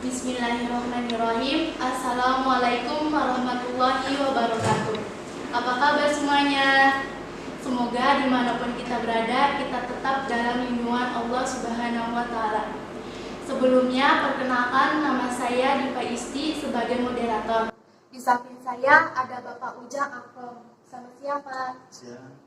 Bismillahirrahmanirrahim. Assalamualaikum warahmatullahi wabarakatuh. Apa kabar semuanya? Semoga dimanapun kita berada, kita tetap dalam lindungan Allah Subhanahu wa Ta'ala. Sebelumnya, perkenalkan, nama saya Dipa Isti sebagai moderator. Di samping saya ada Bapak Ujang Akrom. Selamat siang, Pak. Siang.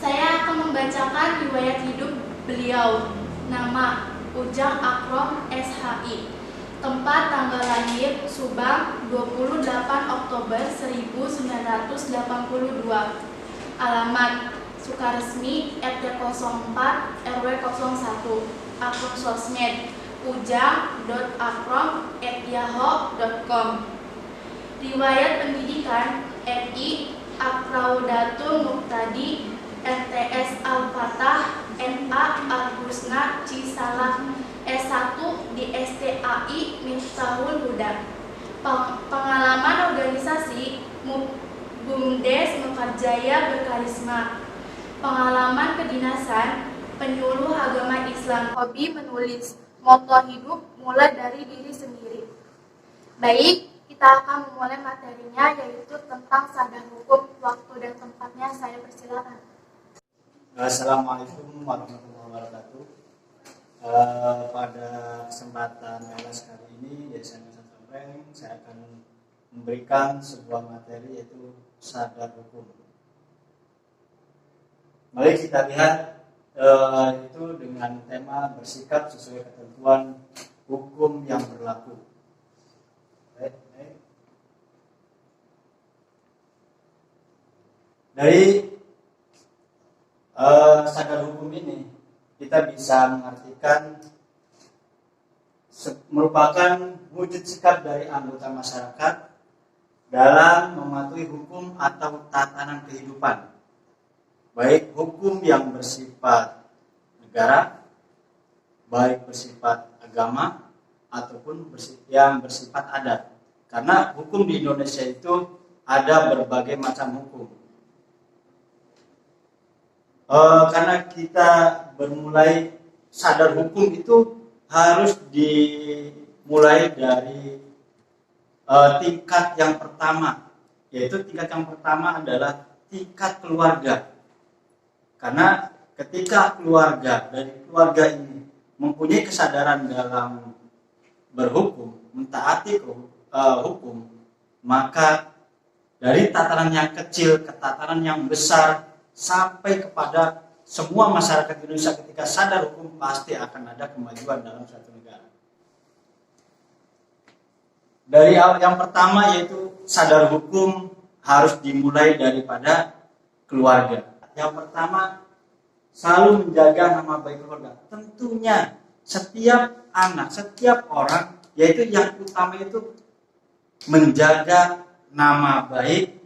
Saya akan membacakan riwayat hidup beliau. Nama Ujang Akrom SHI. Tempat tanggal lahir Subang 28 Oktober 1982. Alamat Sukaresmi RT 04 RW 01. Akun sosmed ujang.akrom@yahoo.com. Riwayat pendidikan RI Akraudatul Muqtadi MTS Al-Fatah MA Al-Husna Cisalak S1 di STAI Miftahul Huda. Pengalaman organisasi BUMDes Mekarjaya Berkarisma. Pengalaman kedinasan penyuluh agama Islam. Hobi menulis. Moto hidup mulai dari diri sendiri. Baik, kita akan memulai materinya, yaitu tentang sadar hukum. Waktu dan tempatnya saya persilakan. Assalamualaikum warahmatullahi wabarakatuh. Pada kesempatan LS kali ini di SMA Santomreng, saya akan memberikan sebuah materi, yaitu sadar hukum. Mari kita lihat itu dengan tema bersikap sesuai ketentuan hukum yang berlaku. Dari sadar hukum ini kita bisa mengartikan merupakan wujud sikap dari anggota masyarakat dalam mematuhi hukum atau tatanan kehidupan, baik hukum yang bersifat negara, baik bersifat agama, ataupun yang bersifat adat. Karena hukum di Indonesia itu ada berbagai macam hukum. Karena kita bermulai sadar hukum itu harus dimulai dari tingkat yang pertama, yaitu tingkat yang pertama adalah tingkat keluarga. Karena ketika dari keluarga ini mempunyai kesadaran dalam berhukum, mentaati hukum, maka dari tatanan yang kecil ke tatanan yang besar sampai kepada semua masyarakat Indonesia, ketika sadar hukum pasti akan ada kemajuan dalam suatu negara. Dari yang pertama, yaitu sadar hukum harus dimulai daripada keluarga. Yang pertama, selalu menjaga nama baik keluarga. Tentunya setiap anak, setiap orang, yaitu yang utama itu menjaga nama baik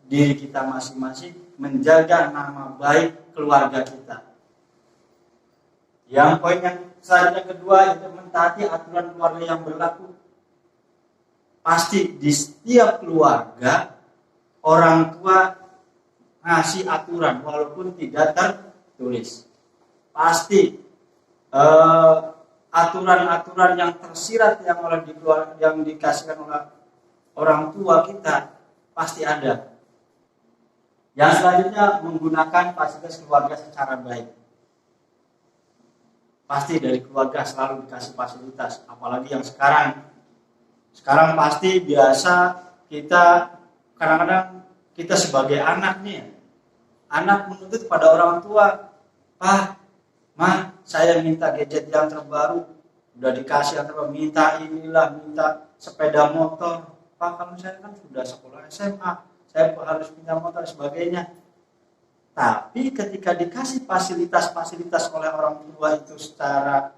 diri kita masing-masing, menjaga nama baik keluarga kita. Yang poin yang selanjutnya kedua, itu mentaati aturan keluarga yang berlaku. Pasti di setiap keluarga orang tua ngasih aturan walaupun tidak tertulis. Pasti aturan-aturan yang tersirat yang dikasihkan oleh orang tua kita pasti ada. Yang selanjutnya, menggunakan fasilitas keluarga secara baik. Pasti dari keluarga selalu dikasih fasilitas, apalagi yang sekarang. Sekarang pasti biasa kita kadang-kadang kita sebagai anak nih, anak menuntut pada orang tua, "Pak, Ma, saya minta gadget yang terbaru." Udah dikasih yang terbaru, minta inilah, minta sepeda motor. "Pak, kamu saya kan sudah sekolah SMA, saya harus punya motor," dan sebagainya. Tapi ketika dikasih fasilitas-fasilitas oleh orang tua itu secara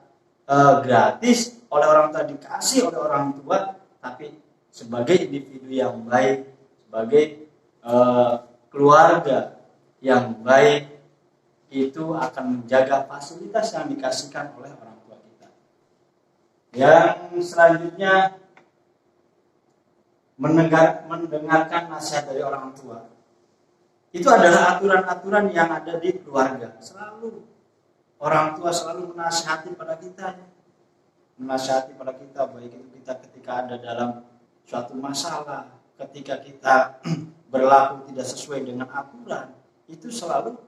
gratis, oleh orang tua, dikasih oleh orang tua, tapi sebagai individu yang baik, sebagai keluarga yang baik, itu akan menjaga fasilitas yang dikasihkan oleh orang tua kita. Yang selanjutnya, mendengarkan nasihat dari orang tua. Itu adalah aturan-aturan yang ada di keluarga. Selalu orang tua selalu menasihati pada kita. menasihati pada kita, baik itu kita ketika ada dalam suatu masalah, ketika kita berlaku tidak sesuai dengan aturan, itu selalu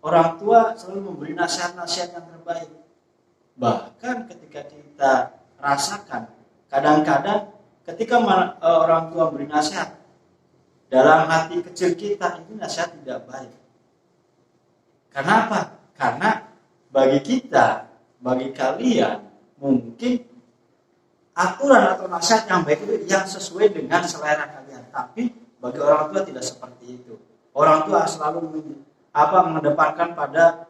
orang tua selalu memberi nasihat-nasihat yang terbaik. Bahkan ketika kita rasakan, kadang-kadang ketika orang tua memberi nasihat, dalam hati kecil kita ini nasihat tidak baik. Kenapa? Karena bagi kita, bagi kalian, mungkin aturan atau nasihat yang baik itu yang sesuai dengan selera kalian. Tapi bagi orang tua tidak seperti itu. Orang tua selalu mengedepankan pada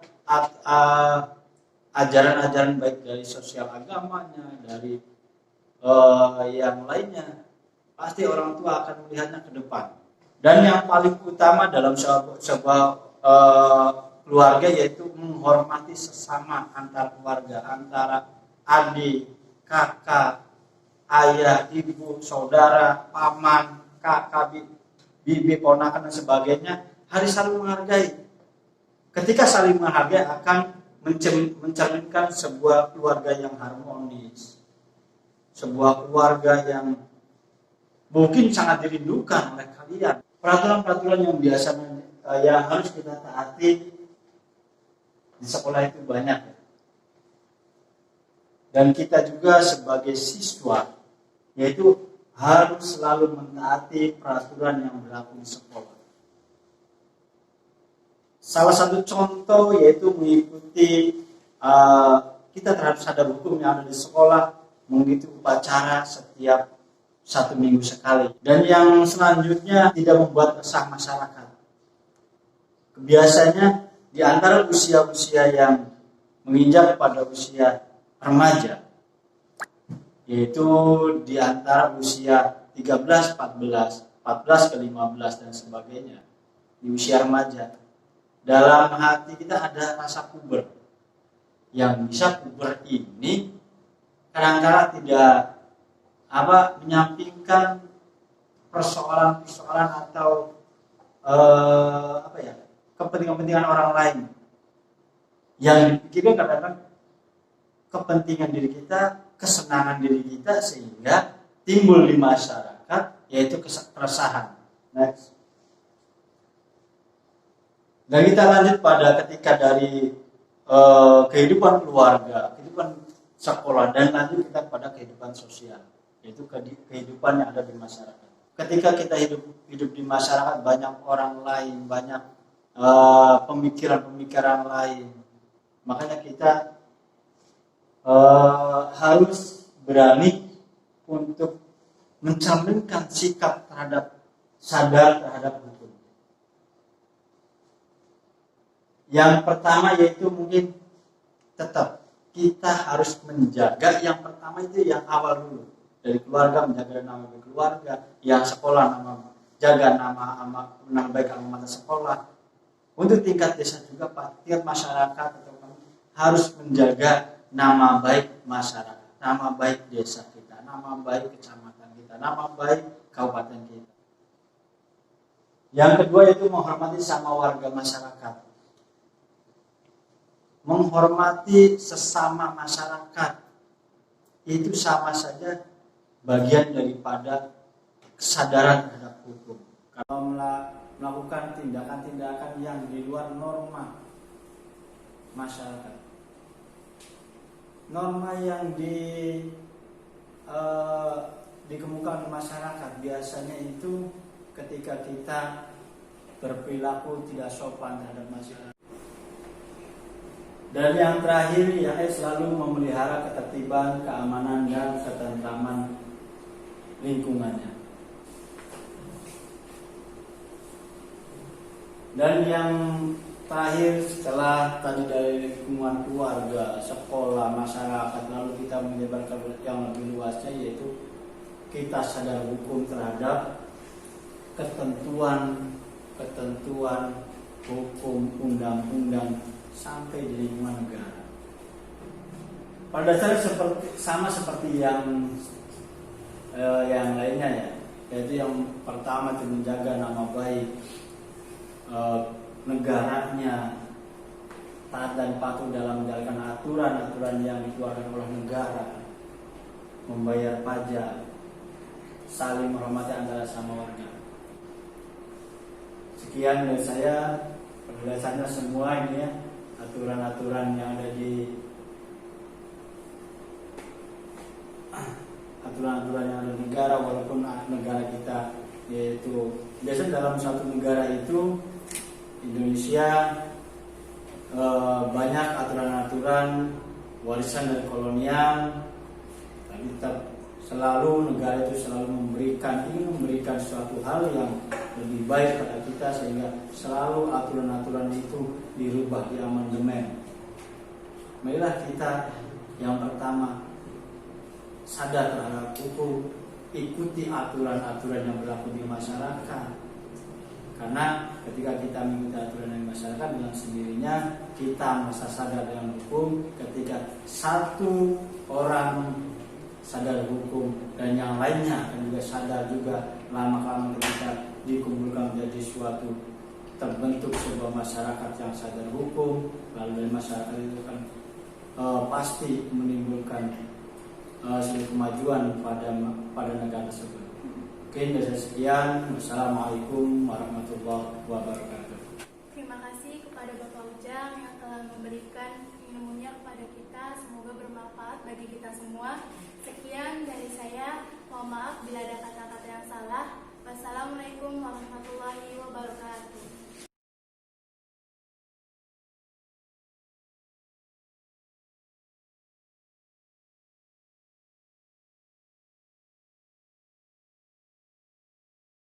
ajaran-ajaran baik dari sosial agamanya, dari yang lainnya. Pasti orang tua akan melihatnya ke depan. Dan yang paling utama dalam sebuah keluarga yaitu menghormati sesama antar keluarga, antara adik, kakak, ayah, ibu, saudara, paman, kakak, bibi, ponakan dan sebagainya, harus saling menghargai. Ketika saling menghargai akan mencerminkan sebuah keluarga yang harmonis, sebuah keluarga yang mungkin sangat dirindukan oleh kalian. Peraturan-peraturan yang biasanya yang harus kita taati di sekolah itu banyak. Dan kita juga sebagai siswa yaitu harus selalu mentaati peraturan yang berlaku di sekolah. Salah satu contoh yaitu mengikuti kita terhadap sadar hukum yang ada di sekolah, mengikuti upacara setiap 1 minggu sekali. Dan yang selanjutnya tidak membuat resah masyarakat. Biasanya di antara usia-usia yang menginjak pada usia remaja, yaitu di antara usia 13, 14, 14 ke 15 dan sebagainya, di usia remaja, dalam hati kita ada rasa puber. Yang bisa puber ini kadang-kadang tidak menyampingkan persoalan-persoalan atau kepentingan-kepentingan orang lain. Yang dipikirkan kadang-kadang kepentingan diri kita, kesenangan diri kita, sehingga timbul di masyarakat yaitu keresahan. Next. Dan kita lanjut pada ketika dari kehidupan keluarga, kehidupan sekolah, dan lanjut kita pada kehidupan sosial, yaitu kehidupan yang ada di masyarakat. Ketika kita hidup di masyarakat, banyak orang lain, banyak pemikiran-pemikiran lain. Makanya kita harus berani untuk mencerminkan sikap sadar terhadap hukum. Yang pertama yaitu mungkin tetap kita harus menjaga, yang pertama itu yang awal dulu, dari keluarga, menjaga nama baik keluarga, yang sekolah jaga nama baik alamat sekolah. Untuk tingkat desa juga tingkat masyarakat harus menjaga nama baik masyarakat, nama baik desa kita, nama baik kecamatan kita, nama baik kabupaten kita. Yang kedua yaitu menghormati sama warga masyarakat. Menghormati sesama masyarakat itu sama saja bagian daripada kesadaran terhadap hukum. Kalau melakukan tindakan-tindakan yang di luar norma masyarakat, norma yang dikemukakan masyarakat biasanya itu ketika kita berperilaku tidak sopan terhadap masyarakat. Dan yang terakhir, selalu memelihara ketertiban, keamanan, dan ketentraman lingkungannya. Dan yang terakhir, setelah tadi dari lingkungan keluarga, sekolah, masyarakat, lalu kita menyebarkan yang lebih luasnya, yaitu kita sadar hukum terhadap ketentuan hukum, undang-undang, sampai di lingkungan negara. Pada dasarnya sama seperti yang lainnya ya, yaitu yang pertama itu menjaga nama baik negaranya, taat dan patuh dalam menjalankan aturan-aturan yang dikeluarkan oleh negara. membayar pajak, saling menghormati antara sama warga. Sekian dari saya, penjelasannya semua ini ya, aturan-aturan yang ada di negara, walaupun negara kita yaitu biasanya dalam satu negara itu Indonesia banyak aturan-aturan warisan dari kolonial, tapi tetap selalu negara itu selalu ingin memberikan suatu hal yang lebih baik pada kita, sehingga selalu aturan-aturan itu dirubah, diamandemen. Marilah kita yang pertama sadar terhadap hukum, ikuti aturan-aturan yang berlaku di masyarakat. Karena ketika kita mengikuti aturan dari masyarakat, dengan sendirinya kita merasa sadar dengan hukum. Ketika satu orang sadar hukum dan yang lainnya akan juga sadar juga, lama-lama ketika dikumpulkan menjadi suatu, terbentuk sebuah masyarakat yang sadar hukum, lalu dari masyarakat itu kan pasti menimbulkan suatu kemajuan pada negara tersebut. Oke, dari saya sekian. Wassalamualaikum warahmatullahi wabarakatuh. Terima kasih kepada Bapak Ujang yang telah memberikan ilmunya kepada kita. Semoga bermanfaat bagi kita semua. Sekian dari saya. Mohon maaf bila ada kata-kata yang salah. Wassalamualaikum warahmatullahi